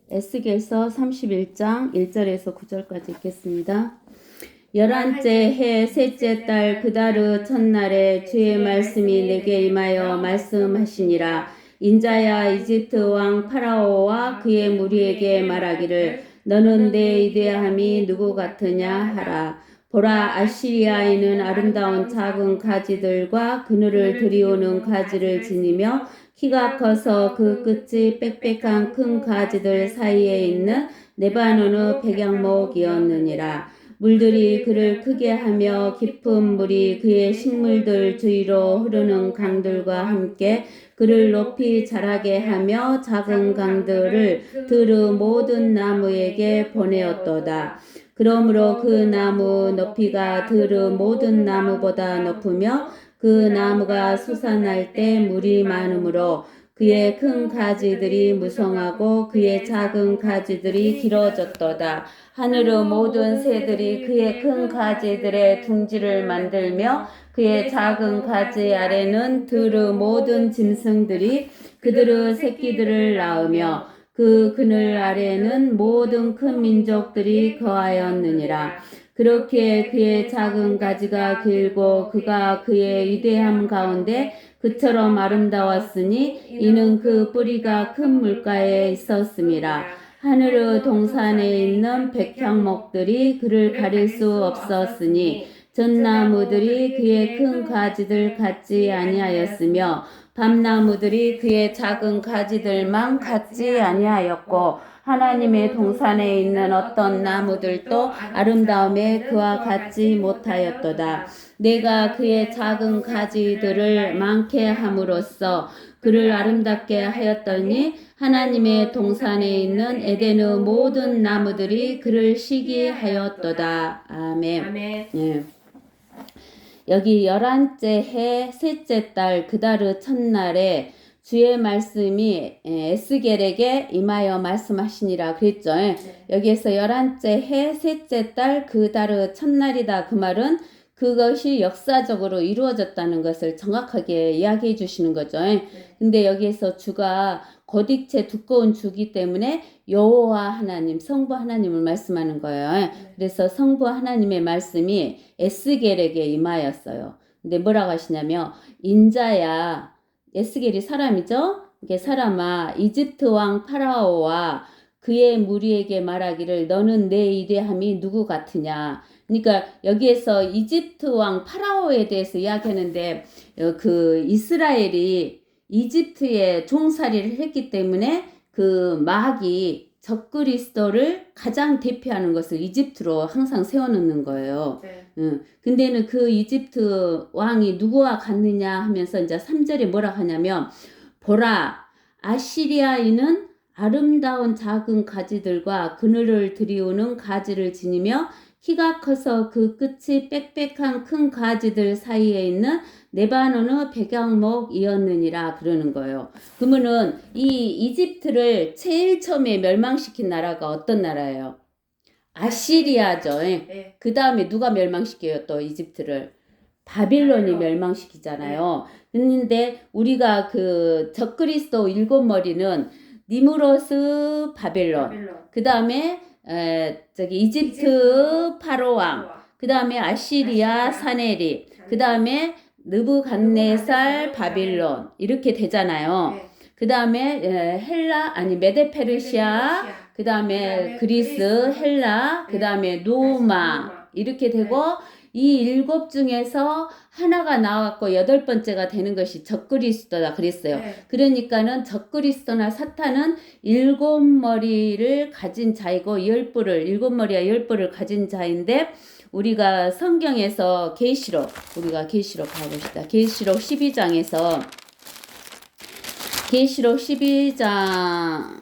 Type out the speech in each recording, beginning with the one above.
에스겔서 31장 1절에서 9절까지 읽겠습니다. 11째 해 셋째 달 그다르 첫날에 주의 말씀이 내게 임하여 말씀하시니라. 인자야, 이집트 왕 파라오와 그의 무리에게 말하기를 너는 내 위대함이 누구 같으냐 하라. 보라, 아시리아인은 아름다운 작은 가지들과 그늘을 들이오는 가지를 지니며 키가 커서 그 끝이 빽빽한 큰 가지들 사이에 있는 레바논의 백양목이었느니라. 물들이 그를 크게 하며 깊은 물이 그의 식물들 주위로 흐르는 강들과 함께 그를 높이 자라게 하며 작은 강들을 들의 모든 나무에게 보내었도다. 그러므로 그 나무 높이가 들의 모든 나무보다 높으며 그 나무가 솟아날 때 물이 많으므로 그의 큰 가지들이 무성하고 그의 작은 가지들이 길어졌도다. 하늘의 모든 새들이 그의 큰 가지들의 둥지를 만들며 그의 작은 가지 아래는 들의 모든 짐승들이 그들의 새끼들을 낳으며 그 그늘 아래는 모든 큰 민족들이 거하였느니라. 그렇게 그의 작은 가지가 길고 그가 그의 위대함 가운데 그처럼 아름다웠으니 이는 그 뿌리가 큰 물가에 있었음이라. 하늘의 동산에 있는 백향목들이 그를 가릴 수 없었으니 전나무들이 그의 큰 가지들 같지 아니하였으며 밤나무들이 그의 작은 가지들만 같지 아니하였고 하나님의 동산에 있는 어떤 나무들도 아름다움에 그와 같지 못하였도다. 내가 그의 작은 가지들을 많게 함으로써 그를 아름답게 하였더니 하나님의 동산에 있는 에덴의 모든 나무들이 그를 시기하였도다. 아멘. 아멘. 예. 여기 11째 해 셋째 달 그다르 첫날에 주의 말씀이 에스겔에게 임하여 말씀하시니라 그랬죠. 네. 여기에서 11째 해 셋째 달 그다르 첫날이다. 그 말은 그것이 역사적으로 이루어졌다는 것을 정확하게 이야기해 주시는 거죠. 근데 여기에서 주가 거딕체 두꺼운 주기 때문에 여호와 하나님, 성부 하나님을 말씀하는 거예요. 그래서 성부 하나님의 말씀이 에스겔에게 임하였어요. 근데 뭐라고 하시냐면 인자야, 에스겔이 사람이죠? 이게 사람아, 이집트 왕 파라오와 그의 무리에게 말하기를 너는 내 위대함이 누구 같으냐. 그러니까 여기에서 이집트 왕 파라오에 대해서 이야기하는데 그 이스라엘이 이집트에 종살이를 했기 때문에 그 마귀 적그리스도를 가장 대표하는 것을 이집트로 항상 세워놓는 거예요. 네. 근데는 그 이집트 왕이 누구와 같느냐 하면서 이제 3절에 뭐라 하냐면 보라, 아시리아인은 아름다운 작은 가지들과 그늘을 들이오는 가지를 지니며 키가 커서 그 끝이 빽빽한 큰 가지들 사이에 있는 레바논의 백양목이었느니라 그러는 거예요. 그러면은 이 이집트를 제일 처음에 멸망시킨 나라가 어떤 나라예요? 아시리아죠. 네. 그 다음에 누가 멸망시켜요? 또 이집트를 바빌론이 멸망시키잖아요. 그런데 우리가 그 적그리스도 일곱 머리는 니무로스 바빌론, 그 다음에 저기 이집트 파로왕, 그 다음에 아시리아 사네립, 그 다음에 느부갓네살 바빌론 이렇게 되잖아요. 그 다음에 헬라 아니 메데페르시아, 그 다음에 그리스 헬라, 그 다음에 로마 이렇게 되고 이 일곱 중에서 하나가 나왔고 여덟 번째가 되는 것이 적그리스도다 그랬어요. 그러니까는 적그리스도나 사탄은 일곱 머리를 가진 자이고 열 뿔을 일곱 머리와 열 뿔을 가진 자인데 우리가 성경에서 우리가 계시록 가봅시다. 계시록 12장에서 계시록 12장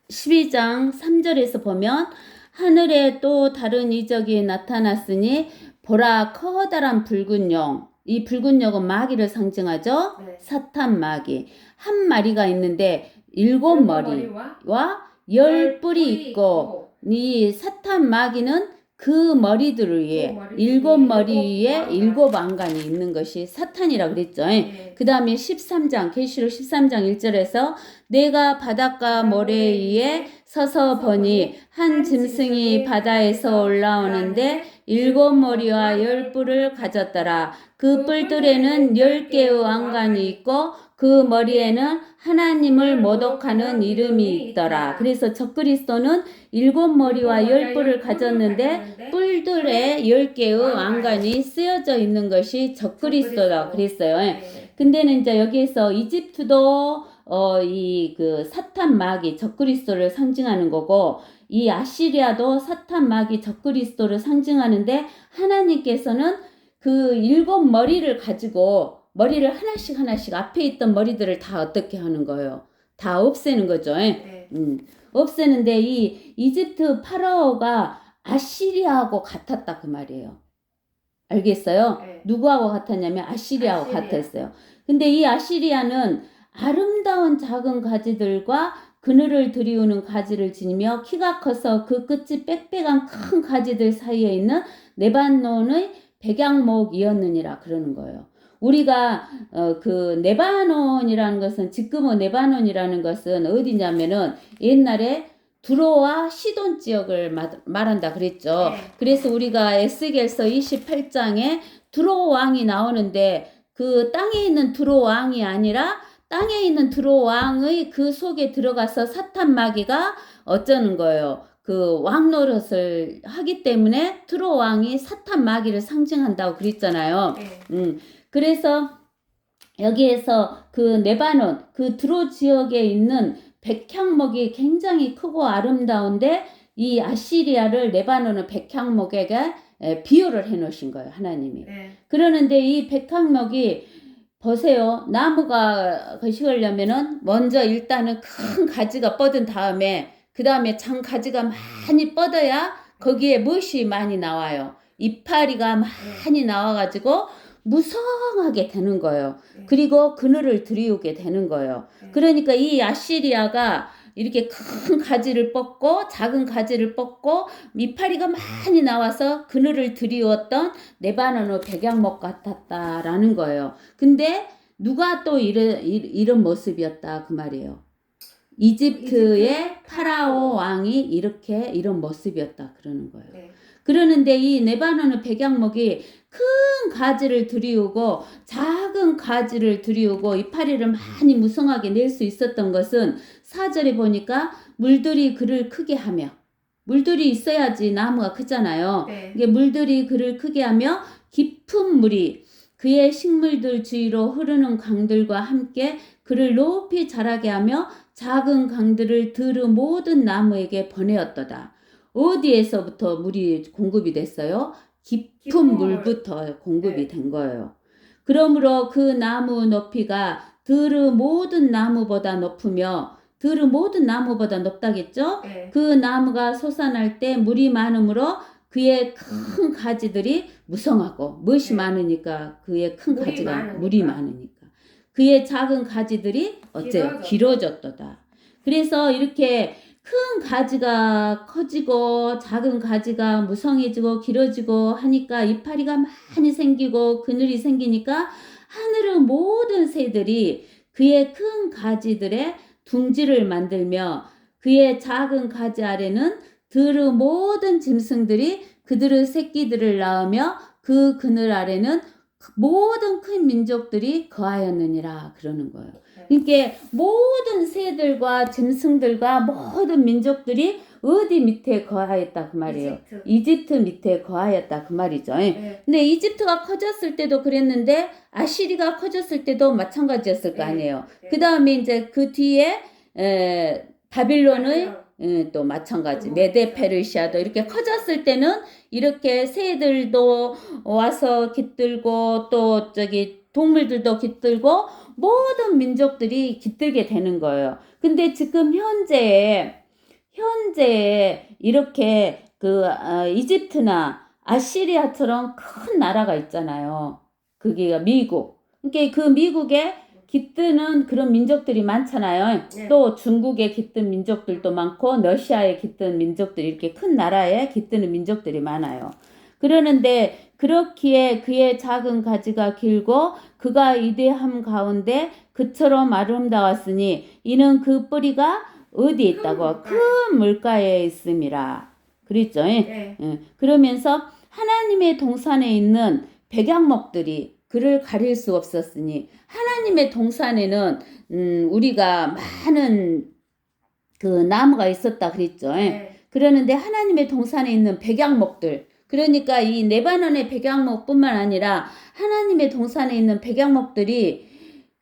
3절에서 보면 하늘에 또 다른 이적이 나타났으니 보라 커다란 붉은 용, 이 붉은 용은 마귀를 상징하죠. 사탄 마귀 한 마리가 있는데 일곱 머리와 열 뿔이 있고 이 사탄 마귀는 그 머리들 위에 일곱 머리 위에 일곱 왕관이 있는 것이 사탄이라 그랬죠. 네. 그 다음에 13장 계시록 13장 1절에서 내가 바닷가 모래 위에 서서 보니 한 짐승이 바다에서 올라오는데 일곱 머리와 열 뿔을 가졌더라. 그 뿔들에는 10개의 왕관이 있고 그 머리에는 하나님을 모독하는 이름이 있더라. 그래서 적그리스도는 일곱 머리와 열 뿔을 가졌는데 뿔들에 10개의 왕관이 쓰여져 있는 것이 적그리스도라 그랬어요. 네. 근데는 이제 여기에서 이집트도 이 그 사탄 마귀 적그리스도를 상징하는 거고 이 아시리아도 사탄 마귀 적그리스도를 상징하는데 하나님께서는 그 일곱 머리를 가지고 머리를 하나씩 앞에 있던 머리들을 다 어떻게 하는 거예요? 다 없애는 거죠. 네. 없애는데 이 이집트 파라오가 아시리아하고 같았다 그 말이에요. 알겠어요? 네. 누구하고 같았냐면 아시리아하고 아시리아. 같았어요. 근데 이 아시리아는 아름다운 작은 가지들과 그늘을 들이우는 가지를 지니며 키가 커서 그 끝이 빽빽한 큰 가지들 사이에 있는 레바논의 백양목이었느니라 그러는 거예요. 우리가 그 레바논이라는 것은 지금의 레바논이라는 것은 어디냐면은 옛날에 두로와 시돈 지역을 말한다 그랬죠. 네. 그래서 우리가 에스겔서 28장에 두로 왕이 나오는데 그 땅에 있는 두로 왕이 아니라 땅에 있는 두로 왕의 그 속에 들어가서 사탄 마귀가 어쩌는 거예요. 그 왕 노릇을 하기 때문에 두로 왕이 사탄 마귀를 상징한다고 그랬잖아요. 네. 그래서 여기에서 그 레바논 그 두로 지역에 있는 백향목이 굉장히 크고 아름다운데 이 아시리아를 레바논의 백향목에게 비유를 해 놓으신 거예요. 하나님이. 네. 그러는데 이 백향목이 보세요. 나무가 거시려면은 먼저 일단은 큰 가지가 뻗은 다음에 그 다음에 장 가지가 많이 뻗어야 거기에 무엇이 많이 나와요. 이파리가 많이 나와가지고 무성하게 되는 거예요. 그리고 그늘을 들이우게 되는 거예요. 그러니까 이 아시리아가 이렇게 큰 가지를 뻗고 작은 가지를 뻗고 이파리가 많이 나와서 그늘을 들이웠던 레바논의 백양목 같았다라는 거예요. 근데 누가 또 이런 모습이었다 그 말이에요. 이집트의 파라오 왕이 이런 모습이었다 그러는 거예요. 네. 그러는데 이 레바논의 백양목이 큰 가지를 들이우고 작은 가지를 들이우고 이파리를 많이 무성하게 낼 수 있었던 것은 4절에 보니까 물들이 그를 크게 하며 물들이 있어야지 나무가 크잖아요. 네. 이게 물들이 그를 크게 하며 깊은 물이 그의 식물들 주위로 흐르는 강들과 함께 그를 높이 자라게 하며 작은 강들을 들으 모든 나무에게 보내었도다. 어디에서부터 물이 공급이 됐어요? 깊은 물부터 공급이 된 거예요. 그러므로 그 나무 높이가 들으 모든 나무보다 높으며 들으 모든 나무보다 높다겠죠? 네. 그 나무가 솟아날 때 물이 많으므로 그의 큰 가지들이 무성하고 무엇이 많으니까 그의 큰 물이 가지가 많으니까. 물이 많으니까 그의 작은 가지들이 어째요? 길어졌도다. 그래서 이렇게 큰 가지가 커지고 작은 가지가 무성해지고 길어지고 하니까 이파리가 많이 생기고 그늘이 생기니까 하늘의 모든 새들이 그의 큰 가지들의 둥지를 만들며 그의 작은 가지 아래는 들의 모든 짐승들이 그들의 새끼들을 낳으며 그 그늘 아래는 모든 큰 민족들이 거하였느니라 그러는 거예요. 그러니까 모든 새들과 짐승들과 모든 민족들이 어디 밑에 거하였다 그 말이에요. 이집트 밑에 거하였다 그 말이죠. 네. 근데 이집트가 커졌을 때도 그랬는데 아시리가 커졌을 때도 마찬가지였을 거 아니에요. 그 다음에 이제 그 뒤에 바빌론의 또 마찬가지 메데 페르시아도 이렇게 커졌을 때는 이렇게 새들도 와서 깃들고 또 저기 동물들도 깃들고 모든 민족들이 깃들게 되는 거예요. 근데 지금 현재 이렇게 그 이집트나 아시리아처럼 큰 나라가 있잖아요. 그게 미국. 그러니까 그 미국에 깃드는 그런 민족들이 많잖아요. 네. 또 중국에 깃든 민족들도 많고 러시아에 깃든 민족들이 이렇게 큰 나라에 깃드는 민족들이 많아요. 그러는데 그렇기에 그의 작은 가지가 길고 그가 위대함 가운데 그처럼 아름다웠으니 이는 그 뿌리가 어디에 있다고? 큰 물가에 있음이라. 그랬죠. 네. 그러면서 하나님의 동산에 있는 백향목들이 그를 가릴 수 없었으니 하나님의 동산에는 우리가 많은 그 나무가 있었다 그랬죠. 네. 그러는데 하나님의 동산에 있는 백향목들, 그러니까 이 레바논의 백향목뿐만 아니라 하나님의 동산에 있는 백향목들이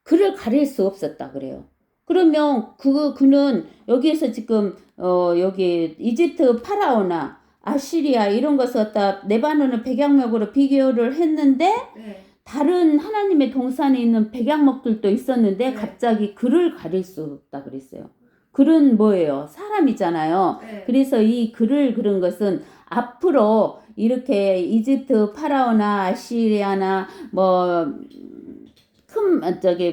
그를 가릴 수 없었다 그래요. 그러면 그는 여기에서 지금 여기 이집트 파라오나 아시리아 이런 것을 갖다 레바논의 백향목으로 비교를 했는데 네. 다른 하나님의 동산에 있는 백향목들도 있었는데 네. 갑자기 그를 가릴 수 없다 그랬어요. 글은 뭐예요? 사람이잖아요. 네. 그래서 이 글을 그런 것은 앞으로 이렇게 이집트 파라오나 아시리아나 큰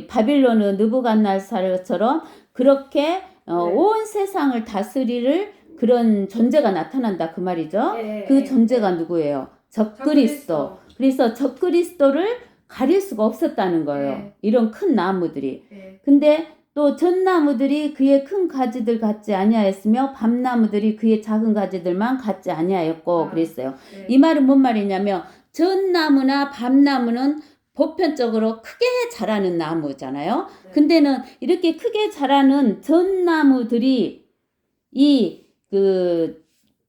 바빌론의 느부갓네살처럼 그렇게 온 세상을 다스릴 그런 존재가 나타난다 그 말이죠. 네. 그 존재가 누구예요? 적그리스도. 그래서 적그리스도를 가릴 수가 없었다는 거예요. 네. 이런 큰 나무들이. 네. 근데 또 전나무들이 그의 큰 가지들 같지 아니하였으며 밤나무들이 그의 작은 가지들만 같지 아니하였고 그랬어요. 네. 이 말은 뭔 말이냐면 전나무나 밤나무는 보편적으로 크게 자라는 나무잖아요. 네. 근데는 이렇게 크게 자라는 전나무들이 그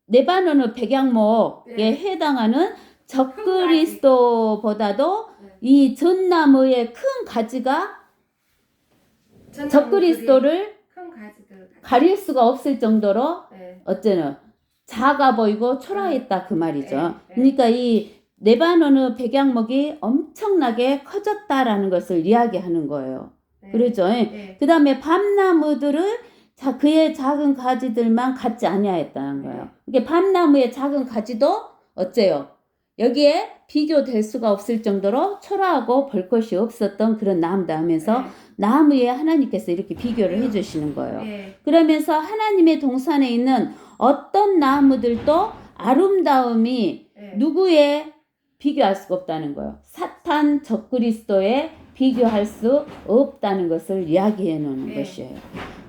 레바논의 백향목에 네. 해당하는 적그리스도보다도 네. 이 전나무의 큰 가지가 적그리스도를 큰 가지들 가릴 수가 없을 정도로 네. 어째는 작아 보이고 초라했다 그 말이죠. 네. 그러니까 이 레바논의 백향목이 엄청나게 커졌다라는 것을 이야기하는 거예요. 네. 그러죠. 네. 그 다음에 밤나무들을 그의 작은 가지들만 같지 아니하였다는 거예요. 이게 밤나무의 작은 가지도 어째요? 여기에 비교될 수가 없을 정도로 초라하고 볼 것이 없었던 그런 나무다 하면서 네. 나무에 하나님께서 이렇게 비교를 해주시는 거예요. 네. 그러면서 하나님의 동산에 있는 어떤 나무들도 아름다움이 네. 누구에 비교할 수가 없다는 거예요. 사탄 적그리스도에 비교할 수 없다는 것을 이야기해 놓는 네. 것이에요.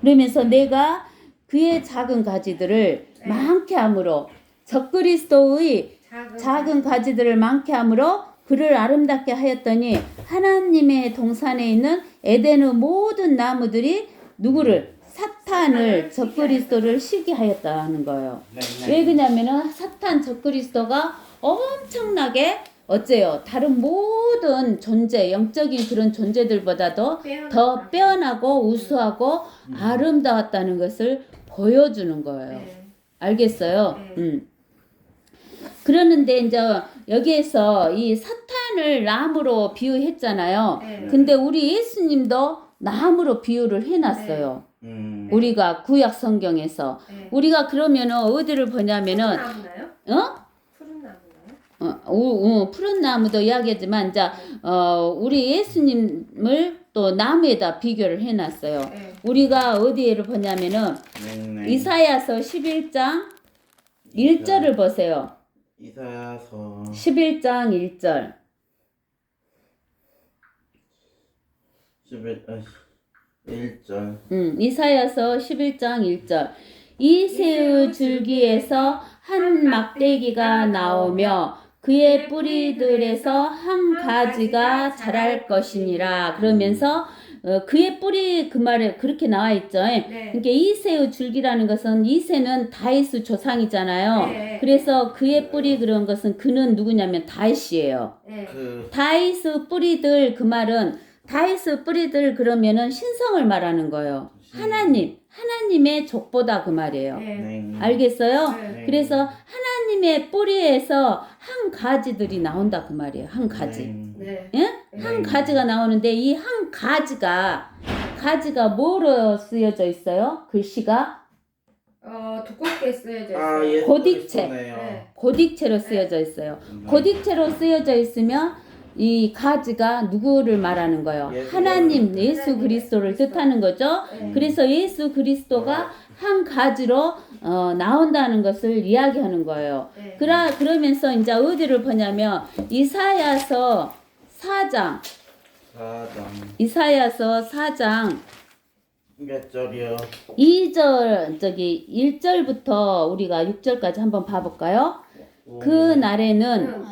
그러면서 내가 그의 작은 가지들을 네. 많게 함으로 적그리스도의 작은 가지들을 많게 함으로 그를 아름답게 하였더니 하나님의 동산에 있는 에덴의 모든 나무들이 누구를? 사탄을 적그리스도를 시기하였다는 거예요. 왜 그러냐면은 사탄 적그리스도가 엄청나게 어째요? 다른 모든 존재, 영적인 그런 존재들보다도 더 빼어나고 우수하고 아름다웠다는 것을 보여주는 거예요. 네. 알겠어요? 네. 그러는데 이제 여기에서 이 사탄을 나무로 비유했잖아요. 네. 근데 우리 예수님도 나무로 비유를 해놨어요. 우리가 구약 성경에서. 네. 우리가 그러면은 어디를 보냐면은 푸른 나무나요? 푸른 나무나요? 푸른 나무도 이야기하지만 이제 우리 예수님을 또 나무에다 비교를 해놨어요. 네. 우리가 어디를 보냐면은 이사야서 11장 1절을 보세요. 이사야서 11장 1절. 1절. 이사야서 11장 1절. 이 새의 줄기에서 한 막대기가 나오며 그의 뿌리들에서 한 가지가 자랄 것이니라. 그러면서 그의 뿌리 그 말에 그렇게 나와 있죠. 그러니까 이새의 줄기라는 것은 이새는 다윗의 조상이잖아요. 네. 그래서 그의 뿌리 그런 것은 그는 누구냐면 다윗이에요. 네. 다윗의 뿌리들 그 말은 다윗의 뿌리들 그러면은 신성을 말하는 거예요. 하나님의 족보다 그 말이에요. 네. 알겠어요? 네. 그래서 하나님의 뿌리에서 한 가지들이 나온다 그 말이에요. 한 가지. 네. 한 가지가 나오는데 이 한 가지가 뭐로 쓰여져 있어요? 글씨가 두껍게 쓰여져 있어요. 예, 고딕체. 네. 고딕체로 쓰여져 있어요. 고딕체로 쓰여져 있으면 이 가지가 누구를 말하는 거예요? 예수. 하나님 예수 그리스도를 뜻하는 거죠. 네. 그래서 예수 그리스도가 한 가지로 나온다는 것을 이야기하는 거예요. 네. 그러면서 이제 어디를 보냐면 이사야서 4장 이사야서 4장 몇 절이요? 2절 1절부터 우리가 6절까지 한번 봐볼까요? 그 날에는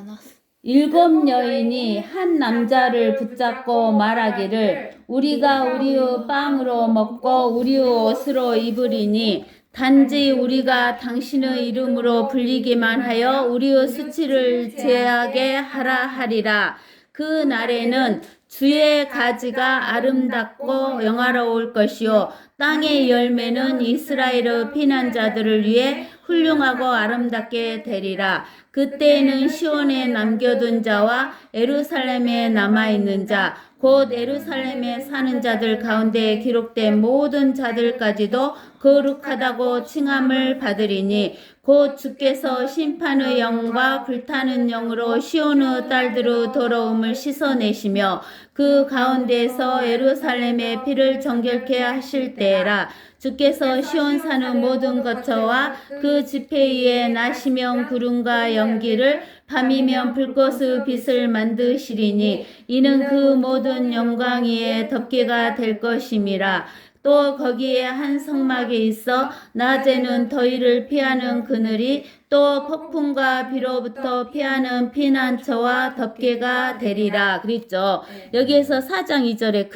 7 여인이 한 남자를 붙잡고 말하기를 우리가 우리의 빵으로 먹고 우리의 옷으로 입으리니 단지 우리가 당신의 이름으로 불리기만 하여 우리의 수치를 제하게 하라 하리라. 그 날에는 주의 가지가 아름답고 영화로울 것이요 땅의 열매는 이스라엘의 피난자들을 위해 훌륭하고 아름답게 되리라. 그때에는 시온에 남겨둔 자와 예루살렘에 남아있는 자 곧 예루살렘에 사는 자들 가운데 기록된 모든 자들까지도 거룩하다고 칭함을 받으리니 곧 주께서 심판의 영과 불타는 영으로 시온의 딸들의 더러움을 씻어내시며 그 가운데에서 예루살렘의 피를 정결케 하실 때라. 주께서 시온 사는 모든 거처와 그 지폐 위에 나시면 구름과 연기를 밤이면 불꽃의 빛을 만드시리니 이는 그 모든 영광 위에 덮개가 될 것임이라. 또 거기에 한 성막이 있어 낮에는 더위를 피하는 그늘이 또 폭풍과 비로부터 피하는 피난처와 덮개가 되리라. 그랬죠. 여기에서 4장 2절에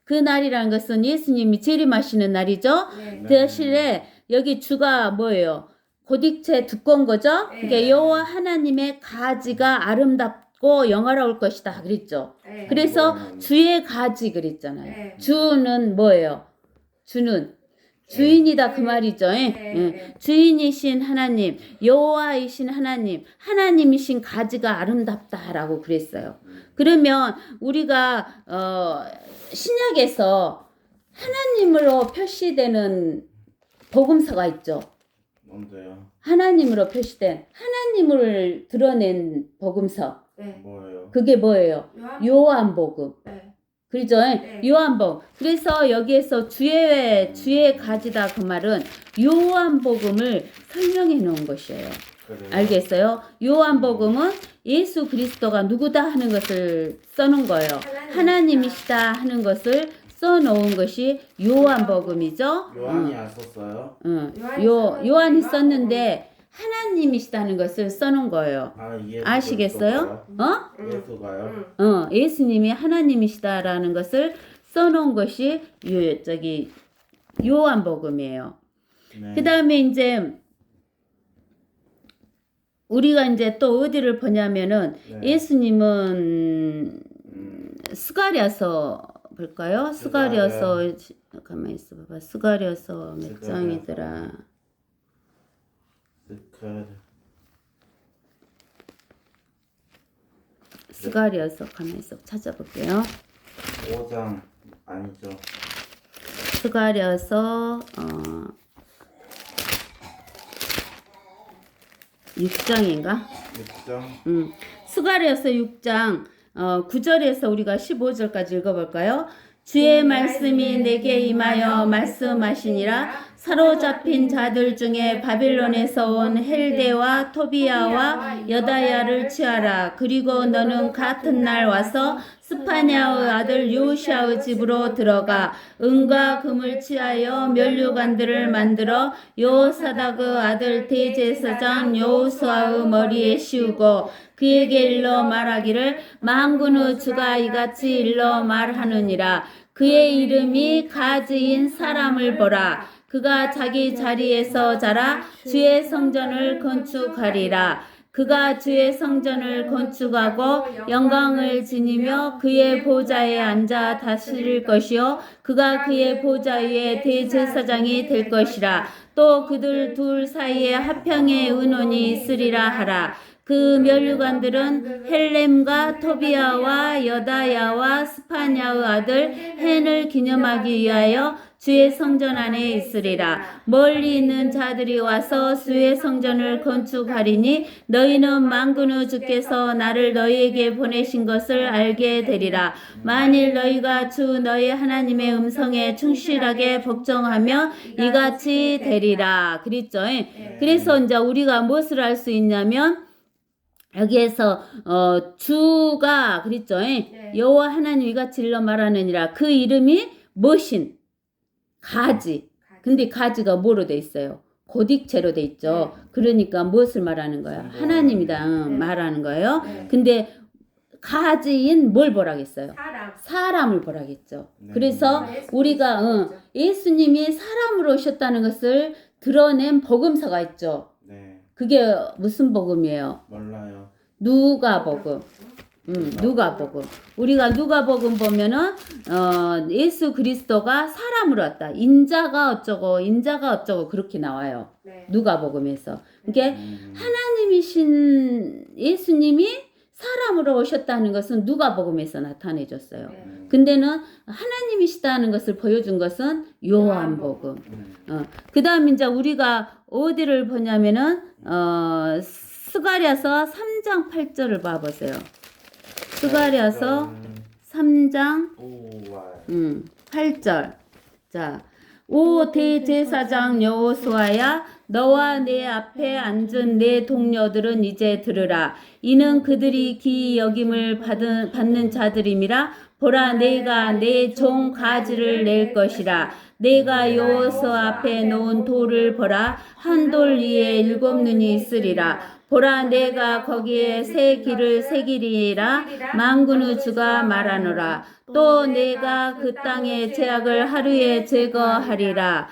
그 날이라는 것은 예수님이 재림하시는 날이죠. 네. 대신에 여기 주가 뭐예요? 고딕체 두꺼운 거죠. 네. 그러니까 여호와 하나님의 가지가 아름답고 영화로울 것이다. 그랬죠. 네. 그래서 주의 가지 그랬잖아요. 네. 주는 뭐예요? 주는 주인이다 그 말이죠. 네. 주인이신 하나님, 여호와이신 하나님, 하나님이신 가지가 아름답다라고 그랬어요. 그러면 우리가 신약에서 하나님으로 표시되는 복음서가 있죠. 뭔데요? 하나님으로 표시된 하나님을 드러낸 복음서. 네. 뭐예요? 그게 뭐예요? 요한복음. 네. 그죠? 네. 요한복음. 그래서 여기에서 주의 가지다 그 말은 요한복음을 설명해 놓은 것이에요. 그래요? 알겠어요? 요한복음은 예수 그리스도가 누구다 하는 것을 써놓은 거예요. 하나님이시다 하는 것을 써놓은 것이 요한복음이죠. 요한이 안 썼어요? 요한이 썼는데 하나님이시다는 것을 써놓은 거예요. 예수가 아시겠어요? 예수가요? 예수님이 하나님이시다라는 것을 써놓은 것이 요한복음이에요. 네. 그 다음에 이제 우리가 이제 또 어디를 보냐면은 네. 예수님은 스가랴서 볼까요? 스가랴서 가만히 있어 봐봐. 스가랴서 몇 장이더라? 스가랴서 가만히 있어 찾아볼게요. 5장 아니죠? 스가랴서 6장인가? 6장? 스가랴서 6장 9절에서 우리가 15절까지 읽어볼까요? 주의 말씀이 내게 임하여 말씀하시니라. 사로잡힌 자들 중에 바빌론에서 온 헬데와 토비아와 여다야를 취하라. 그리고 너는 같은 날 와서 스파냐의 아들 요시아의 집으로 들어가 은과 금을 취하여 면류관들을 만들어 여호사닥의 아들 대제사장 여호수아의 머리에 씌우고 그에게 일러 말하기를 만군의 주가 이같이 일러 말하느니라. 그의 이름이 가지인 사람을 보라. 그가 자기 자리에서 자라 주의 성전을 건축하리라. 그가 주의 성전을 건축하고 영광을 지니며 그의 보좌에 앉아 다스릴 것이요 그가 그의 보좌 위에 대제사장이 될 것이라. 또 그들 둘 사이에 화평의 의논이 있으리라 하라. 그 면류관들은 헬렘과 토비아와 여다야와 스파냐의 아들 헨을 기념하기 위하여 주의 성전 안에 있으리라. 멀리 있는 자들이 와서 주의 성전을 건축하리니 너희는 만군의 주께서 나를 너희에게 보내신 것을 알게 되리라. 만일 너희가 주 너희 하나님의 음성에 충실하게 복종하며 이같이 되리라. 그랬죠. 그래서 이제 우리가 무엇을 할 수 있냐면 여기에서 주가 그랬죠. 여호와 하나님 이같이 일러 말하느니라. 그 이름이 무엇인? 가지. 근데 가지가 뭐로 돼 있어요? 고딕체로 돼 있죠. 그러니까 무엇을 말하는 거야? 하나님이다 말하는 거예요. 근데 가지인 뭘 보라겠어요? 사람을 보라겠죠. 그래서 우리가 예수님이 사람으로 오셨다는 것을 드러낸 복음서가 있죠. 네. 그게 무슨 복음이에요? 몰라요. 누가복음. 누가복음. 우리가 누가복음 보면은 예수 그리스도가 사람으로 왔다. 인자가 어쩌고 그렇게 나와요. 누가복음에서. 그러니까 하나님이신 예수님이 사람으로 오셨다는 것은 누가복음에서 나타내줬어요. 근데는 하나님이시다는 것을 보여준 것은 요한복음. 그다음 이제 우리가 어디를 보냐면은 스가랴서 3장 8절을 봐보세요. 스가랴서 3장 8절. 자, 오 대제사장 여호수아야 너와 내 앞에 앉은 내 동료들은 이제 들으라. 이는 그들이 기이 여김을 받는 자들임이라. 보라 내가 내 종 가지를 낼 것이라. 내가 여호수아 앞에 놓은 돌을 보라. 한 돌 위에 7눈이 있으리라. 보라 내가 거기에 새 길을 새기리라. 만군의 주가 말하노라. 또 내가 그 땅의 죄악을 하루에 제거하리라.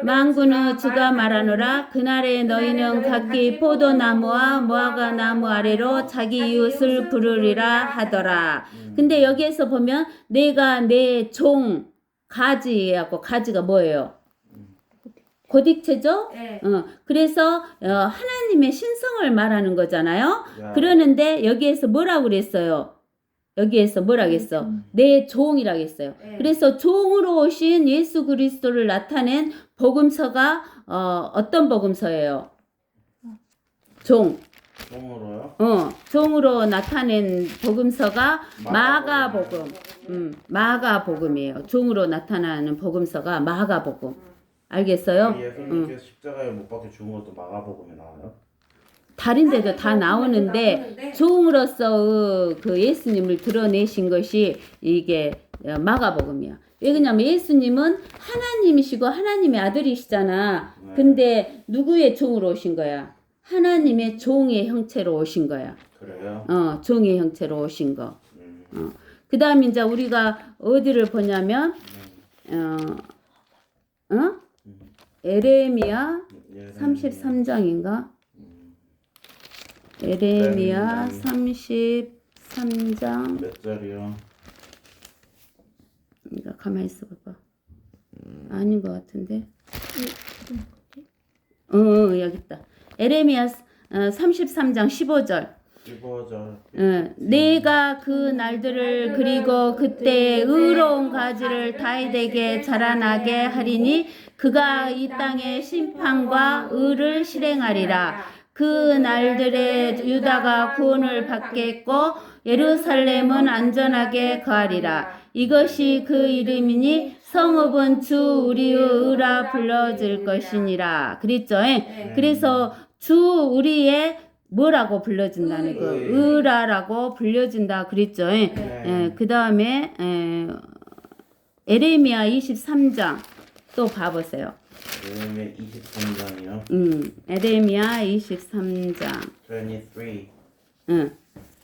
만군의 주가 말하노라. 그날에 너희는 각기 포도나무와 무화과 나무 아래로 자기 이웃을 부르리라 하더라. 근데 여기에서 보면 내가 내 종 가지하고 가지가 뭐예요? 고딕체죠? 그래서 하나님의 신성을 말하는 거잖아요. 그러는데 여기에서 뭐라고 그랬어요? 여기에서 뭐라고 했어? 내 종이라고 했어요. 그래서 종으로 오신 예수 그리스도를 나타낸 복음서가 어떤 복음서예요? 종으로요? 종으로 나타낸 복음서가 마가복음. 마가복음이에요. 종으로 나타나는 복음서가 마가복음. 알겠어요? 예수님께서 십자가에 못 박혀 죽은 것도 마가복음에 나와요? 다른 데도 다 나오는데 종으로서 그 예수님을 드러내신 것이 이게 마가복음이야. 왜 그러냐면 예수님은 하나님이시고 하나님의 아들이시잖아. 근데 누구의 종으로 오신 거야? 하나님의 종의 형체로 오신 거야. 그래요? 종의 형체로 오신 거. 그 다음에 이제 우리가 어디를 보냐면 에레미야 33장인가? 에레미야 33장 몇 절이요? 이거 가만히 있어 봐봐. 아닌 것 같은데. 여기 있다. 에레미야 33장 15절. 15절. 내가 그 날들을 그리고 그때 의로운 가지를 다윗에게 자라나게 하리니 그가 이 땅에 심판과 의를 실행하리라. 그 날들에 유다가 구원을 받겠고 예루살렘은 안전하게 거하리라. 이것이 그 이름이니 성읍은 주 우리의 의라 불러질 것이니라. 그랬죠? 그래서 주 우리의 뭐라고 불러진다는 거 의라라고 불려진다 그랬죠. 그 다음에 에레미야 23장 또 봐보세요. 에레미야 23장이요? 에레미야 23장 23.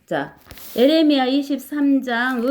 자, 에레미야 23장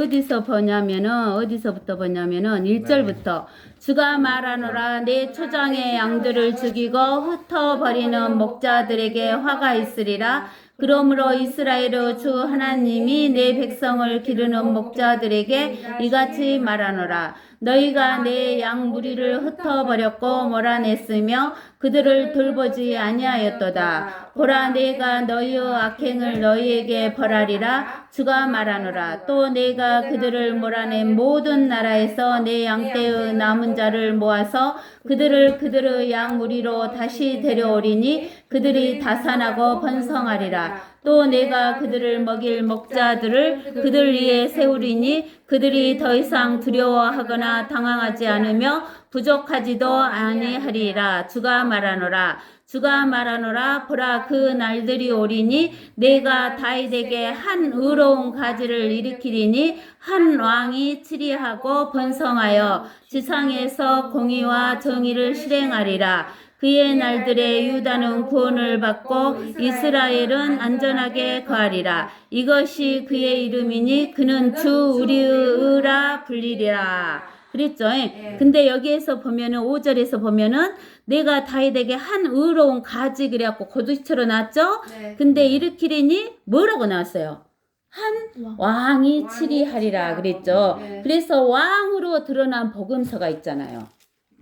어디서부터 보냐면은 1절부터 주가 말하노라. 내 초장의 양들을 죽이고 흩어버리는 목자들에게 화가 있으리라. 그러므로 이스라엘의 주 하나님이 내 백성을 기르는 목자들에게 이같이 말하노라. 너희가 내 양 무리를 흩어버렸고 몰아냈으며 그들을 돌보지 아니하였도다. 보라, 내가 너희의 악행을 너희에게 벌하리라. 주가 말하노라. 또 내가 그들을 몰아낸 모든 나라에서 내 양떼의 남은 자를 모아서 그들의 양 무리로 다시 데려오리니 그들이 다산하고 번성하리라. 또 내가 그들을 먹일 목자들을 그들 위에 세우리니 그들이 더 이상 두려워하거나 당황하지 않으며 부족하지도 아니하리라. 주가 말하노라. 주가 말하노라. 보라, 그 날들이 오리니 내가 다윗에게 한 의로운 가지를 일으키리니 한 왕이 치리하고 번성하여 지상에서 공의와 정의를 실행하리라. 그의 날들에 유다는 구원을 받고 이스라엘은 안전하게 거하리라. 이것이 그의 이름이니 그는 주 우리의 의라 불리리라. 그랬죠? 근데 여기에서 보면은 5절에서 보면은 내가 다윗에게 한 의로운 가지 그래갖고 고두처럼 나왔죠? 네. 근데 일으키리니 뭐라고 나왔어요? 한 왕이 치리하리라 그랬죠? 네. 그래서 왕으로 드러난 복음서가 있잖아요.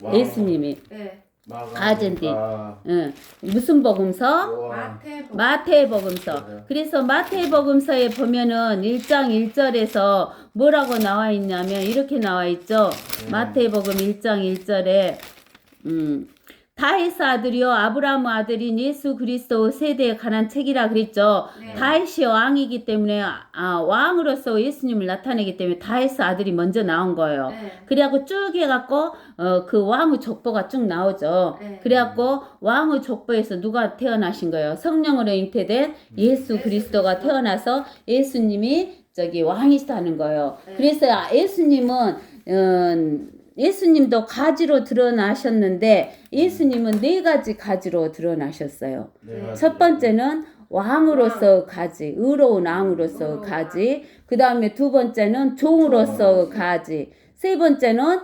와. 예수님이. 네. 가진디. 아, 응. 무슨 복음서? 와. 마태복음서. 네. 그래서 마태복음서에 보면은 1장 1절에서 뭐라고 나와 있냐면 이렇게 나와 있죠. 마태복음 1장 1절에 다윗의 아들이요 아브라함의 아들인 예수 그리스도 세대에 관한 책이라 그랬죠. 네. 다윗이 왕이기 때문에 왕으로서 예수님을 나타내기 때문에 다윗의 아들이 먼저 나온 거예요. 네. 그래갖고 쭉 해갖고 그 왕의 족보가 쭉 나오죠. 네. 그래갖고 왕의 족보에서 누가 태어나신 거예요? 성령으로 잉태된 예수 그리스도가 태어나서 예수님이 저기 왕이시다는 거예요. 네. 그래서 예수님도 가지로 드러나셨는데 예수님은 4가지 가지로 드러나셨어요. 네. 첫 번째는 왕으로서 가지, 의로운 왕으로서 가지. 그 다음에 두 번째는 종으로서 가지. 세 번째는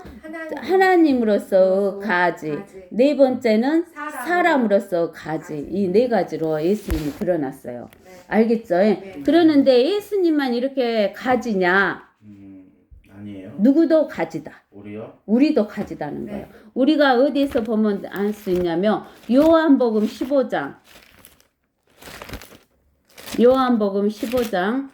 하나님으로서 가지. 네 번째는 사람으로서 가지. 이 4가지로 예수님이 드러났어요. 네. 알겠죠? 그러는데 예수님만 이렇게 가지냐? 아니에요. 누구도 가지다. 우리요? 우리도 가지다는 거예요. 네. 우리가 어디에서 보면 알 수 있냐면 요한복음 15장. 요한복음 15장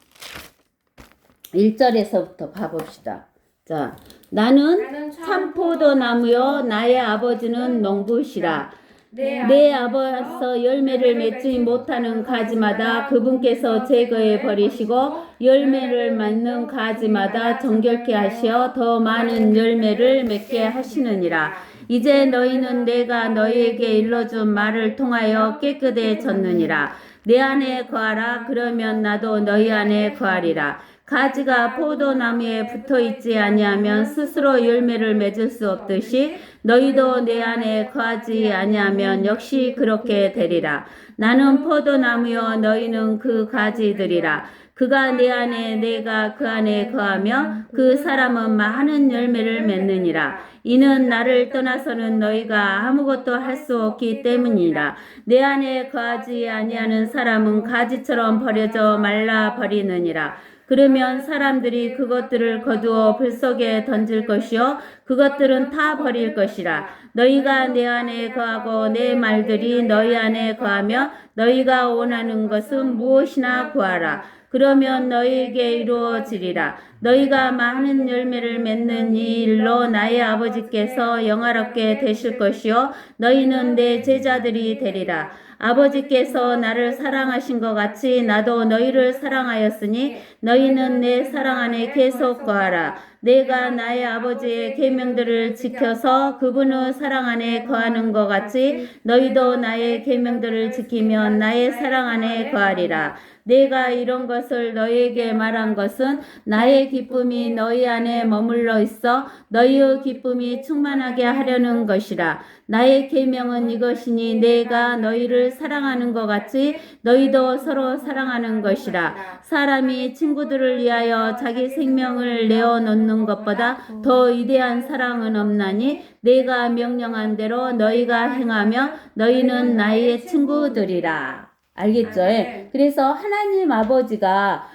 1절에서부터 봐봅시다. 자, 나는 참포도나무요 나의 아버지는 농부시라. 내 아버서 열매를 맺지 못하는 가지마다 그분께서 제거해 버리시고 열매를 맺는 가지마다 정결케 하시어 더 많은 열매를 맺게 하시느니라. 이제 너희는 내가 너희에게 일러준 말을 통하여 깨끗해졌느니라. 내 안에 거하라. 그러면 나도 너희 안에 거하리라. 가지가 포도나무에 붙어있지 아니하면 스스로 열매를 맺을 수 없듯이 너희도 내 안에 거하지 아니하면 역시 그렇게 되리라. 나는 포도나무요 너희는 그 가지들이라. 그가 내 안에 내가 그 안에 거하며 그 사람은 많은 열매를 맺느니라. 이는 나를 떠나서는 너희가 아무것도 할 수 없기 때문이라. 내 안에 거하지 아니하는 사람은 가지처럼 버려져 말라 버리느니라. 그러면 사람들이 그것들을 거두어 불 속에 던질 것이요 그것들은 타 버릴 것이라. 너희가 내 안에 거하고 내 말들이 너희 안에 거하며 너희가 원하는 것은 무엇이나 구하라. 그러면 너희에게 이루어지리라. 너희가 많은 열매를 맺는 이 일로 나의 아버지께서 영화롭게 되실 것이요 너희는 내 제자들이 되리라. 아버지께서 나를 사랑하신 것 같이 나도 너희를 사랑하였으니 너희는 내 사랑 안에 계속 거하라. 내가 나의 아버지의 계명들을 지켜서 그분의 사랑 안에 거하는 것 같이 너희도 나의 계명들을 지키면 나의 사랑 안에 거하리라. 내가 이런 것을 너희에게 말한 것은 나의 기쁨이 너희 안에 머물러 있어 너희의 기쁨이 충만하게 하려는 것이라. 나의 계명은 이것이니 내가 너희를 사랑하는 것 같이 너희도 서로 사랑하는 것이라. 사람이 친구들을 위하여 자기 생명을 내어놓는 것보다 더 위대한 사랑은 없나니 내가 명령한 대로 너희가 행하며 너희는 나의 친구들이라. 알겠죠? 그래서 하나님 아버지가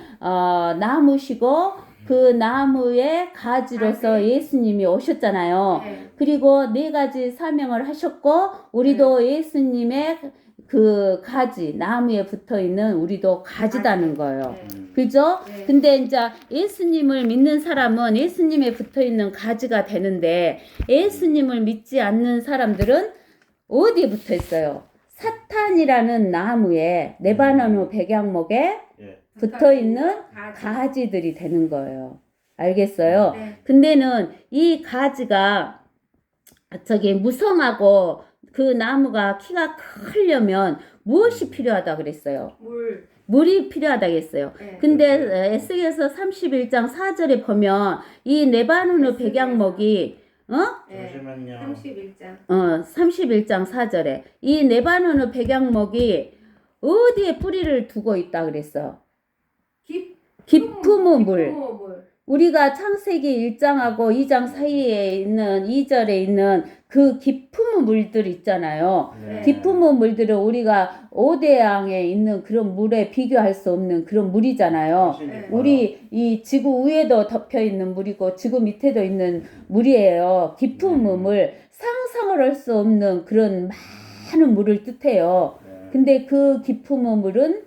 나무시고 그 나무의 가지로서 예수님이 오셨잖아요. 네. 그리고 4가지 사명을 하셨고 우리도 예수님의 그 가지 나무에 붙어 있는 우리도 가지다는 거예요. 네. 그죠? 네. 근데 이제 예수님을 믿는 사람은 예수님에 붙어 있는 가지가 되는데 예수님을 믿지 않는 사람들은 어디에 붙어 있어요? 사탄이라는 나무에 레바논 백양목에 예. 붙어 있는 가지. 가지들이 되는 거예요. 알겠어요? 네. 근데는 이 가지가 저기 무성하고 그 나무가 키가 크려면 무엇이 필요하다 그랬어요? 물. 물이 필요하다 그랬어요. 네. 근데 에스겔서 31장 4절에 보면 이 레바논의 백양목이 네. 잠시만요. 31장. 31장 4절에 이 레바논의 백양목이 어디에 뿌리를 두고 있다 그랬어? 깊음의 물. 우리가 창세기 1장하고 2장 사이에 있는 2절에 있는 그 깊음의 물들 있잖아요. 네. 깊음의 물들은 우리가 오대양에 있는 그런 물에 비교할 수 없는 그런 물이잖아요. 네. 우리 이 지구 위에도 덮여 있는 물이고 지구 밑에도 있는 물이에요. 깊음의 물, 상상을 할 수 없는 그런 많은 물을 뜻해요. 네. 근데 그 깊음의 물은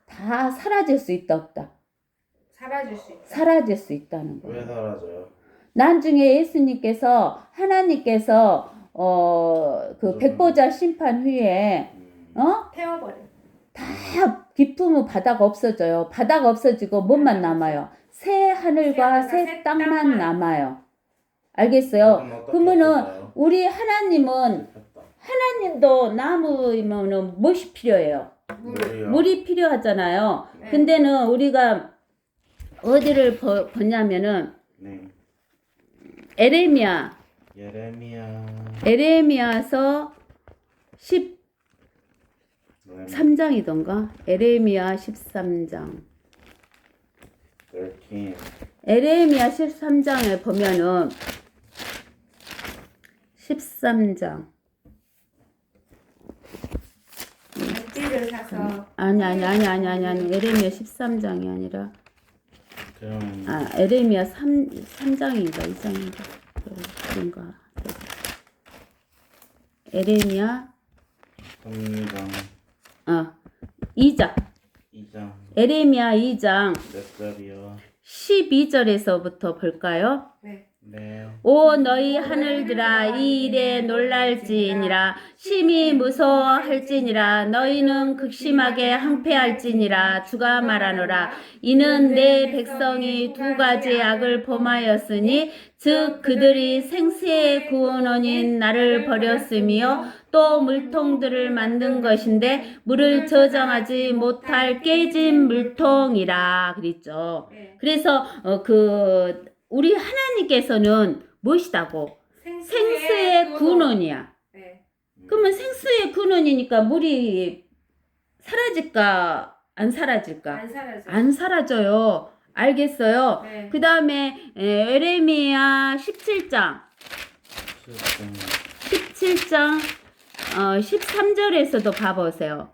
다 사라질 수 있다 없다. 사라질 수 있다. 사라질 수 있다는 거예요. 왜 사라져요? 나중에 예수님께서 하나님께서 그 백보자 심판 후에 태워버려. 다 깊음의 바다가 없어져요. 바다가 없어지고 뭐만 남아요? 새 하늘과 새 땅만 남아요. 알겠어요? 그러면은 우리 하나님은 하나님도 나무면은 무엇이 필요해요? 물이요. 물이 필요하잖아요. 네. 근데는 우리가 어디를 보냐면은 네. 에레미야 예레미야. 에레미야서 네. 13장이던가? 에레미야 13장. 13. 에레미야 13장에 보면은 13장. 띠를 사서. 아니. 에레미야 13장이 아니라 그럼 에레미야 3장인가 2장인가 그런가. 에레미야 3장 2장. 2장 에레미야 2장 몇 절이요? 12절에서부터 볼까요? 네. 네. 오 너희 하늘들아 이 일에 놀랄지니라 심히 무서워할지니라 너희는 극심하게 항폐할지니라 주가 말하노라 이는 내 백성이 2가지 악을 범하였으니 즉 그들이 생수의 구원원인 나를 버렸으며 또 물통들을 만든 것인데 물을 저장하지 못할 깨진 물통이라 그랬죠. 네. 그래서 우리 하나님께서는 무엇이다고? 생수의 근원이야. 네. 그러면 생수의 근원이니까 물이 사라질까? 안 사라질까? 안 사라져. 안 사라져요. 알겠어요? 네. 그 다음에 에레미야 17장 13절에서도 봐보세요.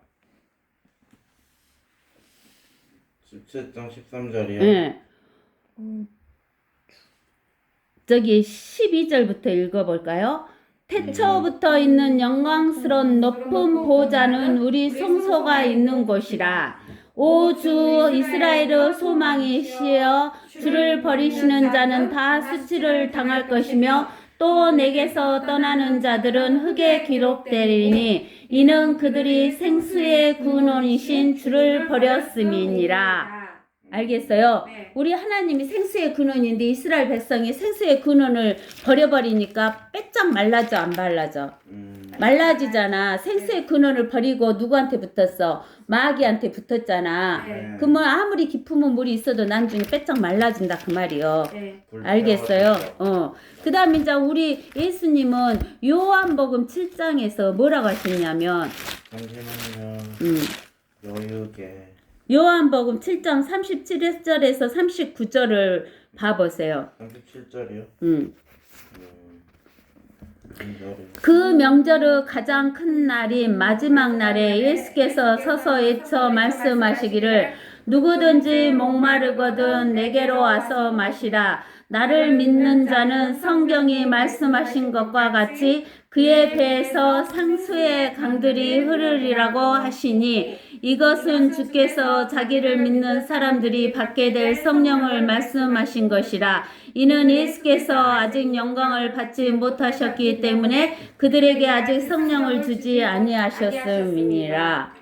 17장 13절이요? 네. 저기 12절부터 읽어볼까요? 태초부터 있는 영광스러운 높은 보좌는 우리 성소가 있는 곳이라. 오 주 이스라엘의 소망이시여 주를 버리시는 자는 다 수치를 당할 것이며 또 내게서 떠나는 자들은 흙에 기록되리니 이는 그들이 생수의 근원이신 주를 버렸음이니라. 알겠어요? 네. 우리 하나님이 생수의 근원인데 이스라엘 백성이 생수의 근원을 버려버리니까 빼짝 말라져 안 말라져? 말라지잖아. 생수의 근원을 버리고 누구한테 붙었어? 마귀한테 붙었잖아. 네. 그러면 아무리 깊으면 물이 있어도 나중에 빼짝 말라진다 그 말이요. 네. 알겠어요? 그 다음에 이제 우리 예수님은 요한복음 7장에서 뭐라고 하셨냐면 잠시만요. 여유게. 요한복음 7장 37절에서 39절을 봐보세요. 37절이요? 그 명절의 가장 큰 날인 마지막 날에 예수께서 서서 외쳐 말씀하시기를 누구든지 목마르거든 내게로 와서 마시라. 나를 믿는 자는 성경이 말씀하신 것과 같이 그의 배에서 상수의 강들이 흐르리라고 하시니 이것은 주께서 자기를 믿는 사람들이 받게 될 성령을 말씀하신 것이라. 이는 예수께서 아직 영광을 받지 못하셨기 때문에 그들에게 아직 성령을 주지 아니하셨음이니라.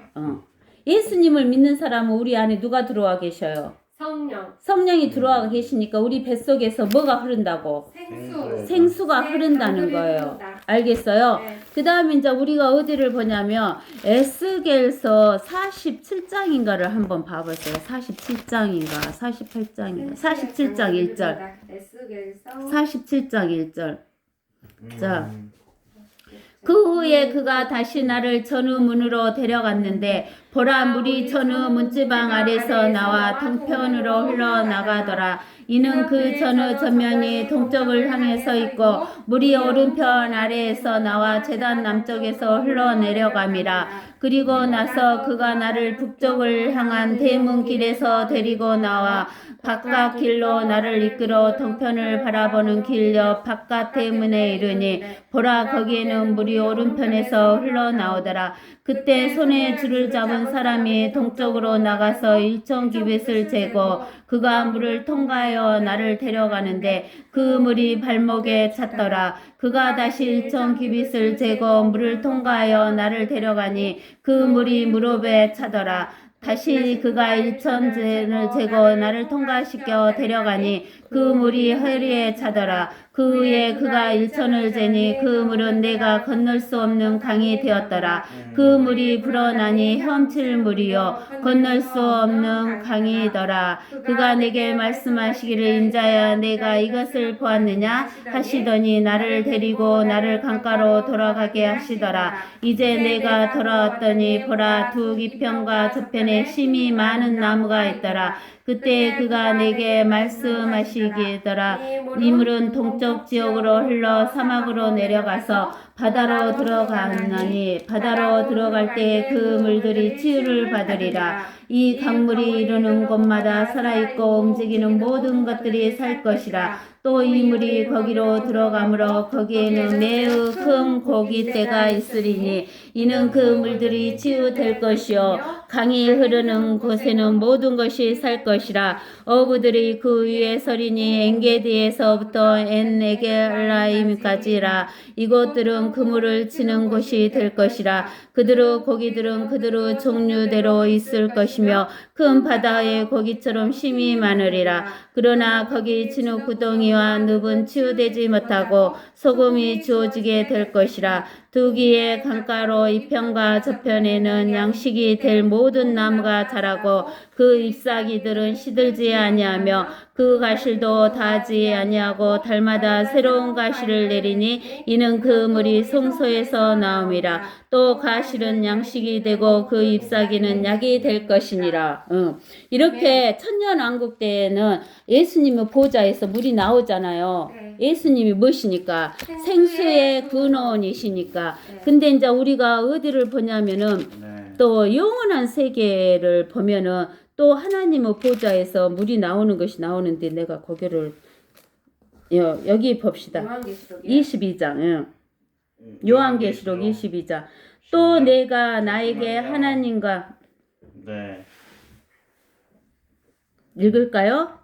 예수님을 믿는 사람은 우리 안에 누가 들어와 계셔요? 성령. 성령이 들어와 계시니까 우리 뱃속에서 뭐가 흐른다고? 생수가 흐른다는 거예요. 알겠어요? 네. 그 다음에 이제 우리가 어디를 보냐면 에스겔서 47장인가를 한번 봐보세요. 47장인가 48장인가 47장 1절 에스겔서 47장 1절 자, 그 후에 그가 다시 나를 전후 문으로 데려갔는데 보라 물이 전후 문지방 아래서 나와 동편으로 흘러나가더라. 이는 그 전후 전면이 동쪽을 향해 서 있고 물이 오른편 아래에서 나와 제단 남쪽에서 흘러내려감이라. 그리고 나서 그가 나를 북쪽을 향한 대문길에서 데리고 나와 바깥 길로 나를 이끌어 동편을 바라보는 길 옆 바깥 대문에 이르니 보라 거기에는 물이 오른편에서 흘러나오더라. 그때 손에 줄을 잡은 사람이 동쪽으로 나가서 1,000규빗을 재고 그가 물을 통과하여 나를 데려가는데 그 물이 발목에 찼더라. 그가 다시 1,000규빗을 재고 물을 통과하여 나를 데려가니 그 물이 무릎에 차더라. 다시 그가 1,000젠을 재고 나를 통과시켜 데려가니 그 물이 허리에 차더라. 그 후에 그가 1,000을 재니 그 물은 내가 건널 수 없는 강이 되었더라. 그 물이 불어나니 헤엄칠 물이요 건널 수 없는 강이더라. 그가 내게 말씀하시기를 인자야 내가 이것을 보았느냐 하시더니 나를 데리고 나를 강가로 돌아가게 하시더라. 이제 내가 돌아왔더니 보라 두 기편과 저편에 심이 많은 나무가 있더라. 그때 그가 내게 말씀하시기더라. 이 물은 동쪽 지역으로 흘러 사막으로 내려가서 바다로 들어가나니 바다로 들어갈 때 그 물들이 치유를 받으리라. 이 강물이 이르는 곳마다 살아있고 움직이는 모든 것들이 살 것이라. 또 이 물이 거기로 들어가므로 거기에는 매우 큰 고깃대가 있으리니 이는 그 물들이 치유될 것이요 강이 흐르는 곳에는 모든 것이 살 것이라. 어부들이 그 위에 서리니 엔게디에서부터 엔에겔라임까지라. 이곳들은 그물을 치는 곳이 될 것이라. 그대로 고기들은 그대로 종류대로 있을 것이며 큰 바다의 고기처럼 심이 많으리라. 그러나 거기 진흙 구덩이와 늪은 치유되지 못하고 소금이 주어지게 될 것이라. 두 기의 강가로 이편과 저편에는 양식이 될 모든 나무가 자라고 그 잎사귀들은 시들지 아니하며 그 가실도 다하지 아니하고 달마다 새로운 가시를 내리니 이는 그 물이 성소에서 나옴이라. 또 가실은 양식이 되고 그 잎사귀는 약이 될 것이니라. 이렇게 천년왕국 때에는 예수님의 보좌에서 물이 나오잖아요. 예수님이 무엇이니까? 생수의 근원이시니까. 근데 이제 우리가 어디를 보냐면은 또 영원한 세계를 보면은 또 하나님의 보좌에서 물이 나오는 것이 나오는데 내가 거기를 여기 봅시다. 22장. 요한계시록 22장. 또 내가 나에게 하나님과 읽을까요?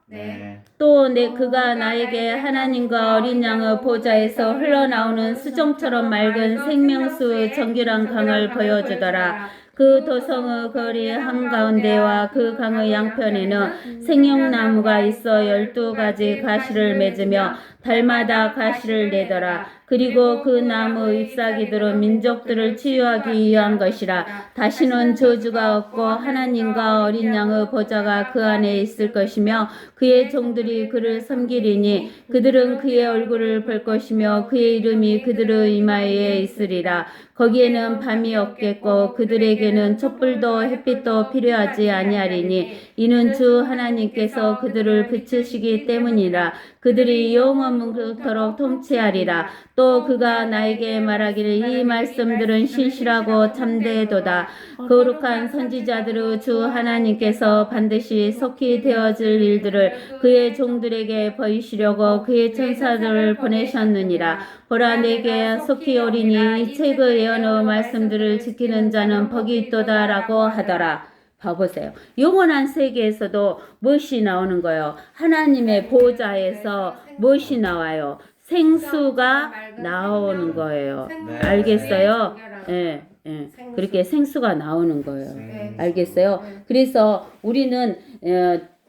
또 그가 나에게 하나님과 어린 양의 보좌에서 흘러나오는 수정처럼 맑은 생명수 정결한 강을 보여주더라. 그 도성의 거리 한가운데와 그 강의 양편에는 생명나무가 있어 12가지 가시를 맺으며 달마다 가시를 내더라. 그리고 그 나무 잎사귀들은 민족들을 치유하기 위한 것이라. 다시는 저주가 없고 하나님과 어린 양의 보좌가 그 안에 있을 것이며 그의 종들이 그를 섬기리니 그들은 그의 얼굴을 볼 것이며 그의 이름이 그들의 이마에 있으리라. 거기에는 밤이 없겠고 그들에게는 촛불도 햇빛도 필요하지 아니하리니 이는 주 하나님께서 그들을 비추시기 때문이라. 그들이 영원토록 통치하리라. 또 그가 나에게 말하기를 이 말씀들은 신실하고 참되도다. 거룩한 선지자들의 주 하나님께서 반드시 속히 되어질 일들을 그의 종들에게 보이시려고 그의 천사들을 보내셨느니라. 보라 내게 속히 오리니 이 책의 예언의 말씀들을 지키는 자는 복이 있도다라고 하더라. 봐보세요. 영원한 세계에서도 무엇이 나오는 거예요? 하나님의 보좌에서 무엇이 나와요? 생수가 나오는 거예요. 네. 알겠어요? 예, 예. 그렇게 생수가 나오는 거예요. 알겠어요? 그래서 우리는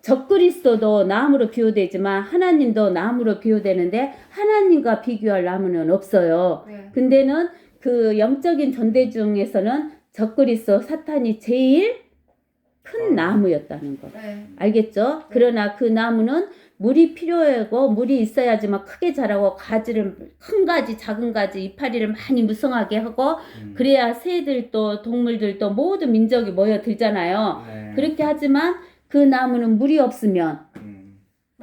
적그리스도도 나무로 비유되지만 하나님도 나무로 비유되는데 하나님과 비교할 나무는 없어요. 근데는 그 영적인 존재 중에서는 적그리스도 사탄이 제일 큰 나무였다는 거. 알겠죠? 그러나 그 나무는 물이 필요하고 물이 있어야지만 크게 자라고 가지를 큰 가지 작은 가지 이파리를 많이 무성하게 하고 그래야 새들도 동물들도 모든 민족이 모여들잖아요. 네. 그렇게 하지만 그 나무는 물이 없으면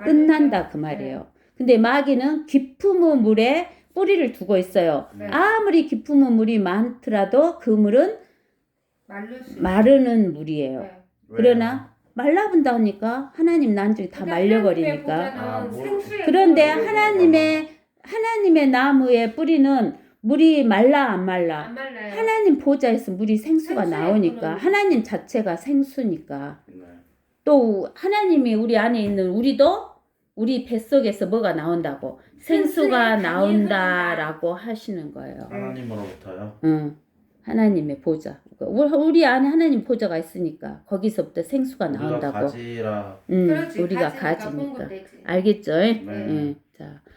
끝난다 그 말이에요. 근데 마귀는 깊은 물에 뿌리를 두고 있어요. 아무리 깊은 물이 많더라도 그 물은 마르는 물이에요. 그러나 말라본다 하니까 하나님 난중에 다 말려버리니까. 그런데 하나님의 나무의 뿌리는 물이 말라 안 말라? 안 말라요. 하나님 보좌에서 물이 생수가 생수의 나오니까 물은. 하나님 자체가 생수니까. 네. 또 하나님이 우리 안에 있는 우리도 우리 뱃속에서 뭐가 나온다고? 생수가 생수의 나온다라고 하시는 거예요. 하나님으로부터요. 응. 하나님의 보좌. 우리 안에 하나님 보좌가 있으니까 거기서부터 생수가 우리가 나온다고. 가지라. 우리가 가지니까. 알겠죠? 네. 응. 자,